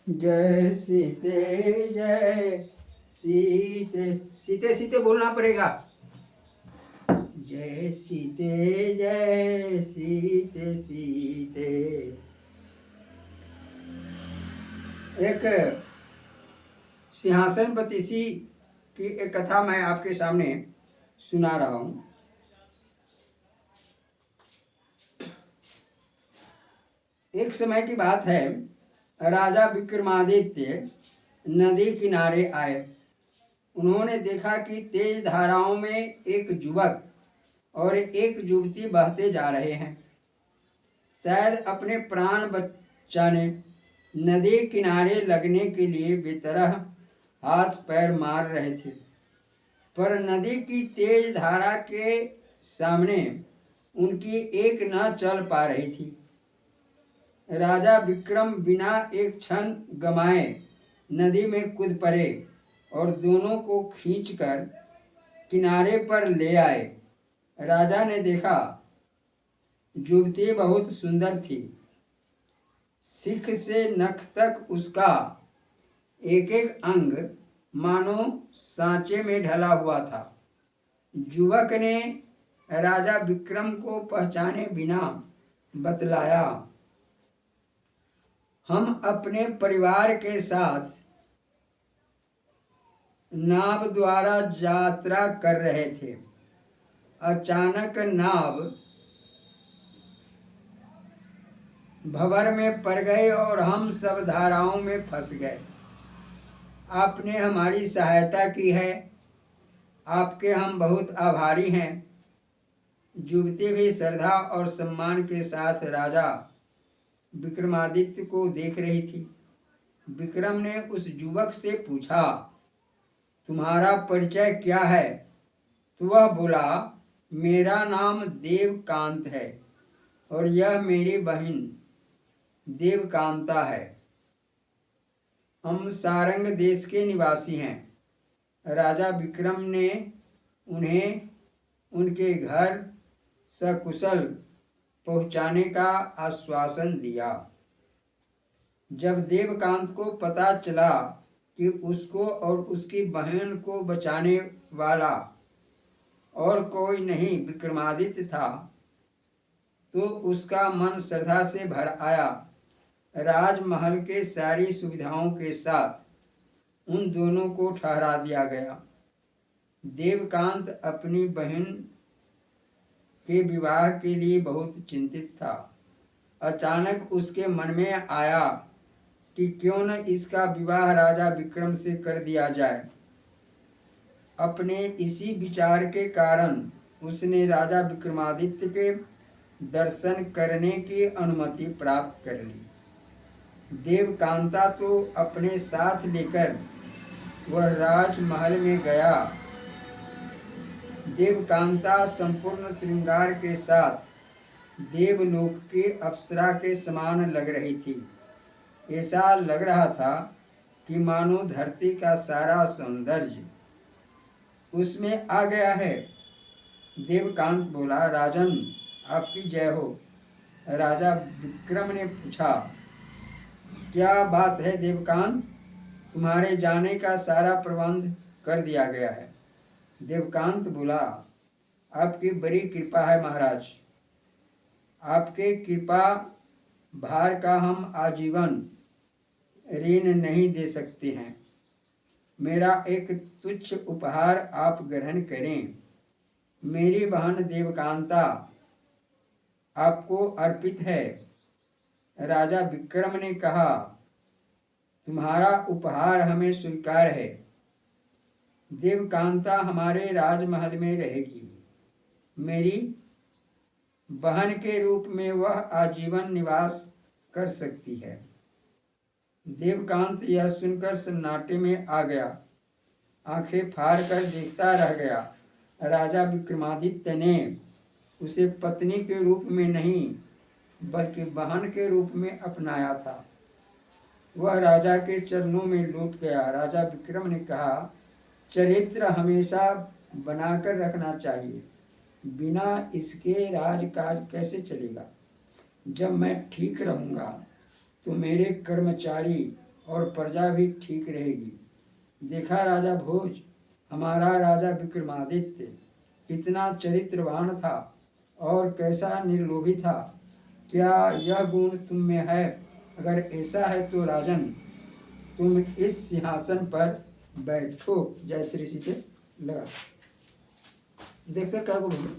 जय सीते जय सीते, सीते सीते बोलना पड़ेगा। जय सीते जय सीते सीते। एक सिंहासन बतीसी की एक कथा मैं आपके सामने सुना रहा हूँ। एक समय की बात है, राजा विक्रमादित्य नदी किनारे आए। उन्होंने देखा कि तेज धाराओं में एक युवक और एक युवती बहते जा रहे हैं। शायद अपने प्राण बचाने नदी किनारे लगने के लिए बेतरह हाथ पैर मार रहे थे, पर नदी की तेज धारा के सामने उनकी एक न चल पा रही थी। राजा विक्रम बिना एक क्षण गमाए नदी में कूद पड़े और दोनों को खींचकर किनारे पर ले आए। राजा ने देखा युवती बहुत सुंदर थी। सिख से नख तक उसका एक एक अंग मानो सांचे में ढला हुआ था। युवक ने राजा विक्रम को पहचाने बिना बतलाया, हम अपने परिवार के साथ नाव द्वारा यात्रा कर रहे थे। अचानक नाव भंवर में पड़ गए और हम सब धाराओं में फंस गए। आपने हमारी सहायता की है, आपके हम बहुत आभारी हैं। युवती भी श्रद्धा और सम्मान के साथ राजा विक्रमादित्य को देख रही थी। विक्रम ने उस युवक से पूछा, तुम्हारा परिचय क्या है? तो वह बोला, मेरा नाम देवकांत है और यह मेरी बहन देवकांता है। हम सारंग देश के निवासी हैं। राजा विक्रम ने उन्हें उनके घर सकुशल पहुंचाने का आश्वासन दिया। जब देवकांत को पता चला कि उसको और उसकी बहन को बचाने वाला और कोई नहीं विक्रमादित्य था, तो उसका मन श्रद्धा से भर आया। राजमहल के सारी सुविधाओं के साथ उन दोनों को ठहरा दिया गया। देवकांत अपनी बहन के विवाह के लिए बहुत चिंतित था। अचानक उसके मन में आया कि क्यों न इसका विवाह राजा विक्रम से कर दिया जाए। अपने इसी विचार के कारण उसने राजा विक्रमादित्य के दर्शन करने की अनुमति प्राप्त कर ली। देवकांता तो अपने साथ लेकर वह राजमहल में गया। देवकांता संपूर्ण श्रृंगार के साथ देवलोक की अप्सरा के समान लग रही थी। ऐसा लग रहा था कि मानो धरती का सारा सौंदर्य उसमें आ गया है। देवकांत बोला, राजन आपकी जय हो। राजा विक्रम ने पूछा, क्या बात है देवकांत? तुम्हारे जाने का सारा प्रबंध कर दिया गया है। देवकांत बोला, आपकी बड़ी कृपा है महाराज। आपके कृपा भार का हम आजीवन ऋण नहीं दे सकते हैं। मेरा एक तुच्छ उपहार आप ग्रहण करें। मेरी बहन देवकांता आपको अर्पित है। राजा विक्रम ने कहा, तुम्हारा उपहार हमें स्वीकार है। देवकांता हमारे राजमहल में रहेगी। मेरी बहन के रूप में वह आजीवन निवास कर सकती है। देवकांत यह सुनकर सन्नाटे में आ गया। आंखें फाड़ कर देखता रह गया। राजा विक्रमादित्य ने उसे पत्नी के रूप में नहीं बल्कि बहन के रूप में अपनाया था। वह राजा के चरणों में लौट गया। राजा विक्रम ने कहा, चरित्र हमेशा बनाकर रखना चाहिए, बिना इसके राजकाज कैसे चलेगा। जब मैं ठीक रहूँगा तो मेरे कर्मचारी और प्रजा भी ठीक रहेगी। देखा राजा भोज, हमारा राजा विक्रमादित्य कितना चरित्रवान था और कैसा निर्लोभी था। क्या यह गुण तुम में है? अगर ऐसा है तो राजन, तुम इस सिंहासन पर बैठो। जय श्री सीते लगा देखते क्या बोलो।